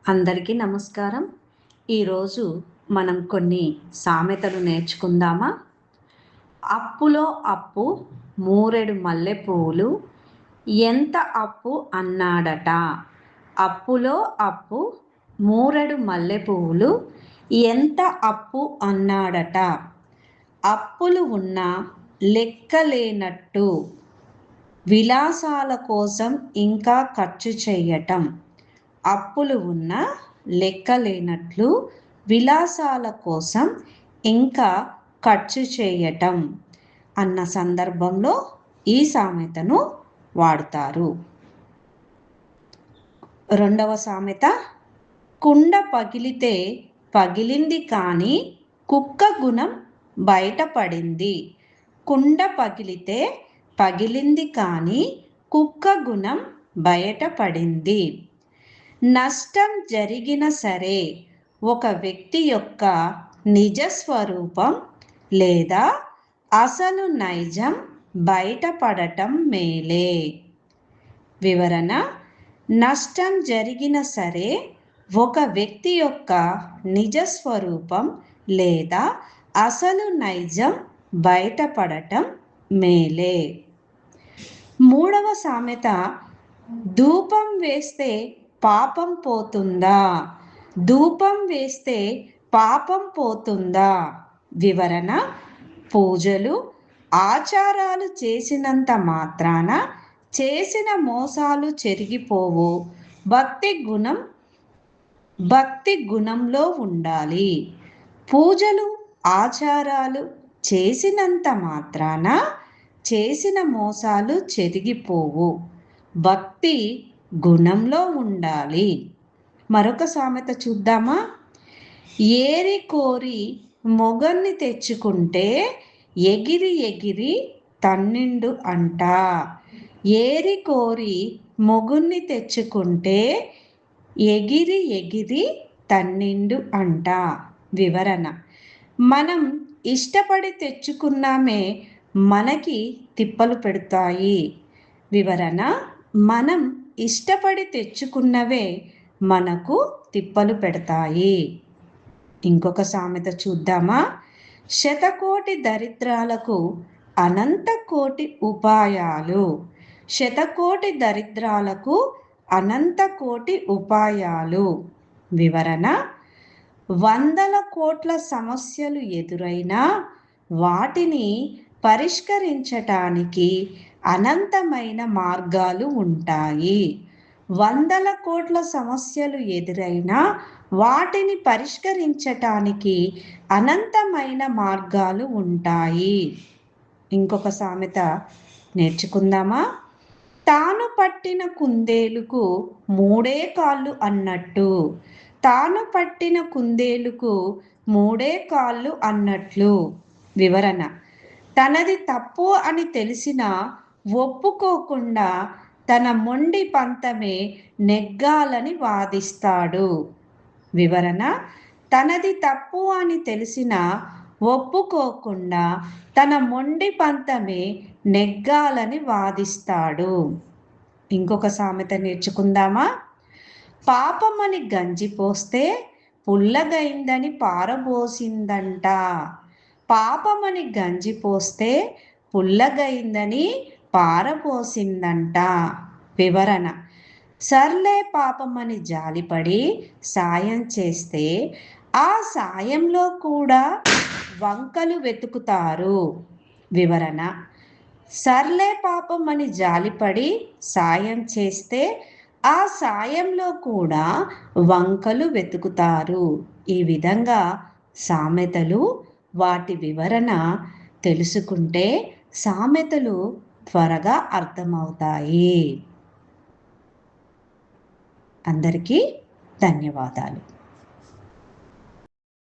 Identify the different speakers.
Speaker 1: అందరికీ నమస్కారం. ఈరోజు మనం కొన్ని సామెతలు నేర్చుకుందామా? అప్పులో అప్పు మూరెడు మల్లె పువ్వులు ఎంత అప్పు అన్నాడట. అప్పులో అప్పు మూరెడు మల్లె పువ్వులు ఎంత అప్పు అన్నాడట. అప్పులు ఉన్న లెక్కలేనట్టు విలాసాల కోసం ఇంకా ఖర్చు చేయటం. అప్పులు ఉన్న లెక్కలేనట్లు విలాసాల కోసం ఇంకా ఖర్చు చేయటం అన్న సందర్భంలో ఈ సామెతను వాడుతారు. రెండవ సామెత, కుండ పగిలితే పగిలింది కానీ కుక్క గుణం బయటపడింది. కుండ పగిలితే పగిలింది కానీ కుక్క గుణం బయటపడింది. నష్టం జరిగిన సరే ఒక వ్యక్తి యొక్క నిజస్వరూపం లేదా అసలు నైజం బయటపడటం మేలే. వివరణ: నష్టం జరిగిన సరే ఒక వ్యక్తి యొక్క నిజస్వరూపం లేదా అసలు నైజం బయటపడటం మేలే. మూడవ సామెత, ధూపం వేస్తే పాపం పోతుందా? ధూపం వేస్తే పాపం పోతుందా? వివరణ: పూజలు ఆచారాలు చేసినంత మాత్రాన చేసిన మోసాలు చెరిగిపోవు. భక్తి గుణంలో ఉండాలి. పూజలు ఆచారాలు చేసినంత మాత్రాన చేసిన మోసాలు చెరిగిపోవు. భక్తి గుణంలో ఉండాలి. మరొక సామెత చూద్దామా? ఏరి కోరి మొగన్ని తెచ్చుకుంటే ఎగిరి ఎగిరి తన్నిండు అంట. ఏరి కోరి మొగున్ని తెచ్చుకుంటే ఎగిరి ఎగిరి తన్నిండు అంట. వివరణ: మనం ఇష్టపడి తెచ్చుకున్నామే మనకి తిప్పలు పెడతాయి. వివరణ: మనం ఇష్టపడి తెచ్చుకున్నవే మనకు తిప్పలు పెడతాయి. ఇంకొక సామెత చూద్దామా? శతకోటి దరిద్రాలకు అనంత కోటి ఉపాయాలు. శతకోటి దరిద్రాలకు అనంత కోటి ఉపాయాలు. వివరణ: వందల కోట్ల సమస్యలు ఎదురైనా వాటిని పరిష్కరించటానికి అనంతమైన మార్గాలు ఉంటాయి. వందల కోట్ల సమస్యలు ఎదురైనా వాటిని పరిష్కరించటానికి అనంతమైన మార్గాలు ఉంటాయి. ఇంకొక సామెత నేర్చుకుందామా? తాను పట్టిన కుందేలుకు మూడే కాళ్ళు అన్నట్టు. తాను పట్టిన కుందేలుకు మూడే కాళ్ళు అన్నట్లు. వివరణ: తనది తప్పు అని తెలిసినా ఒప్పుకోకుండా తన మొండి పంతమే నెగ్గాలని వాదిస్తాడు. వివరణ: తనది తప్పు అని తెలిసినా ఒప్పుకోకుండా తన మొండి పంతమే నెగ్గాలని వాదిస్తాడు. ఇంకొక సామెత నేర్చుకుందామా? పాపమని గంజి పోస్తే పుల్లగైందని పారబోసిందంట. పాపమని గంజి పోస్తే పుల్లగైందని పారబోసిందంట. వివరణ: సర్లే పాపమని జాలిపడి సాయం చేస్తే ఆ సాయంలో కూడా వంకలు వెతుకుతారు. వివరణ: సర్లే పాపమని జాలిపడి సాయం చేస్తే ఆ సాయంలో కూడా వంకలు వెతుకుతారు. ఈ విధంగా సామెతలు, వాటి వివరణ తెలుసుకుంటే సామెతలు త్వరగా అర్థమవుతాయి. అందరికీ ధన్యవాదాలు.